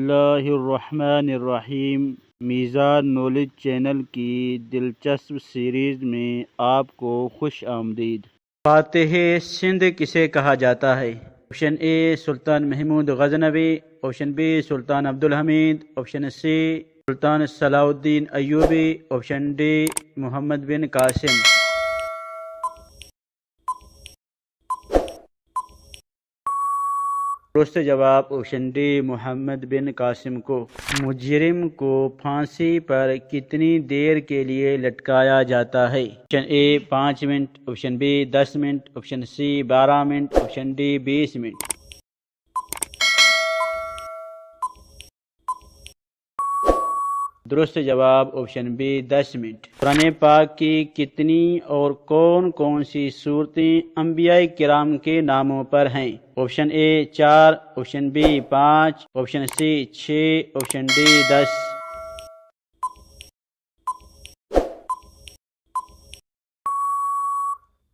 اللہ الرحمن الرحیم۔ میزان نالج چینل کی دلچسپ سیریز میں آپ کو خوش آمدید۔ فاتح سندھ کسے کہا جاتا ہے؟ آپشن اے سلطان محمود غزنوی، آپشن بی سلطان عبدالحمید، آپشن سی سلطان صلاح الدین ایوبی، آپشن ڈی محمد بن قاسم۔ درست جواب آپشن ڈی محمد بن قاسم کو۔ مجرم کو پھانسی پر کتنی دیر کے لیے لٹکایا جاتا ہے؟ Option A 5 minute, option B 10 minute, option C 12 minute, option D 20 minute. درست جواب آپشن بی 10 منٹ۔ قرآن پاک کی کتنی اور کون کون سی صورتیں انبیاء کرام کے ناموں پر ہیں؟ Option A 4، option B 5، option C 6، option D 10۔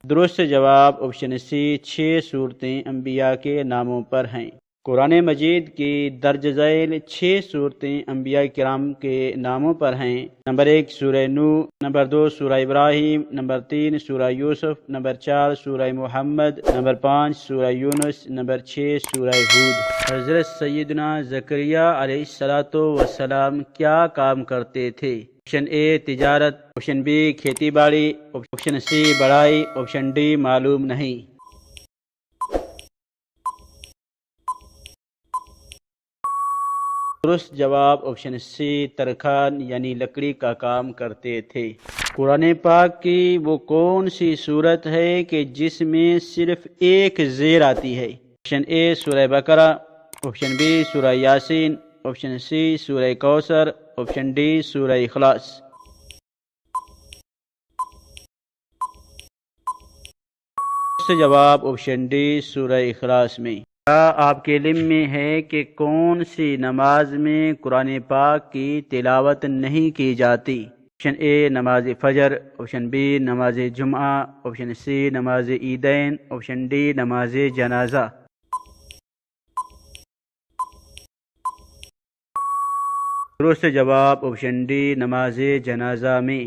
درست جواب آپشن سی 6 صورتیں انبیاء کے ناموں پر ہیں۔ قرآن مجید کی درج ذیل 6 صورتیں انبیاء کرام کے ناموں پر ہیں۔ نمبر 1 سورہ نوح، نمبر 2 سورہ ابراہیم، نمبر 3 سورہ یوسف، نمبر 4 سورہ محمد، نمبر 5 سورہ یونس، نمبر 6 سورہ ہود۔ حضرت سیدنا زکریا علیہ السلام کیا کام کرتے تھے؟ آپشن اے تجارت، آپشن بی کھیتی باڑی، آپشن سی پڑھائی، آپشن ڈی معلوم نہیں۔ درست جواب آپشن سی ترکھان یعنی لکڑی کا کام کرتے تھے۔ قرآن پاک کی وہ کون سی صورت ہے کہ جس میں صرف ایک زیر آتی ہے؟ آپشن اے سورہ بقرہ، آپشن بی سورہ یاسین، آپشن سی سورہ کوثر، آپشن ڈی سورہ اخلاص۔ درست جواب آپشن ڈی سورہ اخلاص میں۔ کیا آپ کے علم میں ہے کہ کون سی نماز میں قرآن پاک کی تلاوت نہیں کی جاتی؟ آپشن اے نماز فجر، آپشن بی نماز جمعہ، آپشن سی نماز عیدین، آپشن ڈی نماز جنازہ۔ درست جواب آپشن ڈی نماز جنازہ میں۔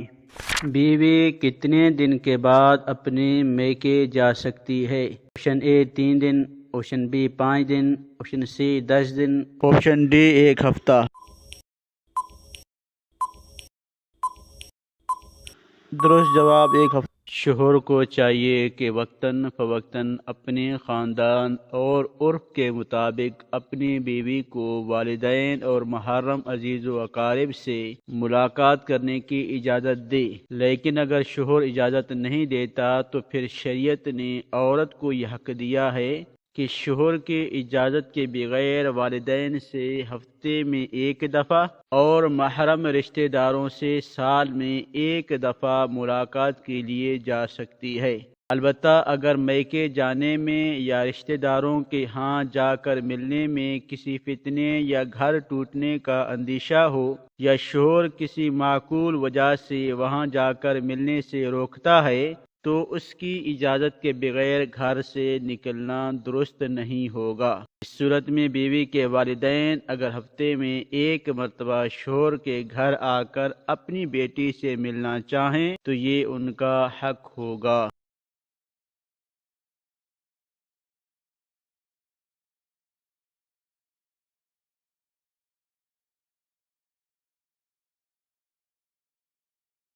بیوی کتنے دن کے بعد اپنے میکے جا سکتی ہے؟ آپشن اے 3 دن، آپشن بی 5 دن، آپشن سی 10 دن، آپشن ڈی 1 ہفتہ۔ درست جواب 1 ہفتہ۔ شوہر کو چاہیے کہ وقتاً فوقتاً اپنے خاندان اور عرف کے مطابق اپنی بیوی کو والدین اور محرم عزیز و اقارب سے ملاقات کرنے کی اجازت دے، لیکن اگر شوہر اجازت نہیں دیتا تو پھر شریعت نے عورت کو یہ حق دیا ہے کہ شوہر کی اجازت کے بغیر والدین سے ہفتے میں 1 دفعہ اور محرم رشتہ داروں سے سال میں 1 دفعہ ملاقات کے لیے جا سکتی ہے۔ البتہ اگر میکے جانے میں یا رشتہ داروں کے ہاں جا کر ملنے میں کسی فتنے یا گھر ٹوٹنے کا اندیشہ ہو یا شوہر کسی معقول وجہ سے وہاں جا کر ملنے سے روکتا ہے تو اس کی اجازت کے بغیر گھر سے نکلنا درست نہیں ہوگا۔ اس صورت میں بیوی کے والدین اگر ہفتے میں 1 مرتبہ شوہر کے گھر آ کر اپنی بیٹی سے ملنا چاہیں تو یہ ان کا حق ہوگا۔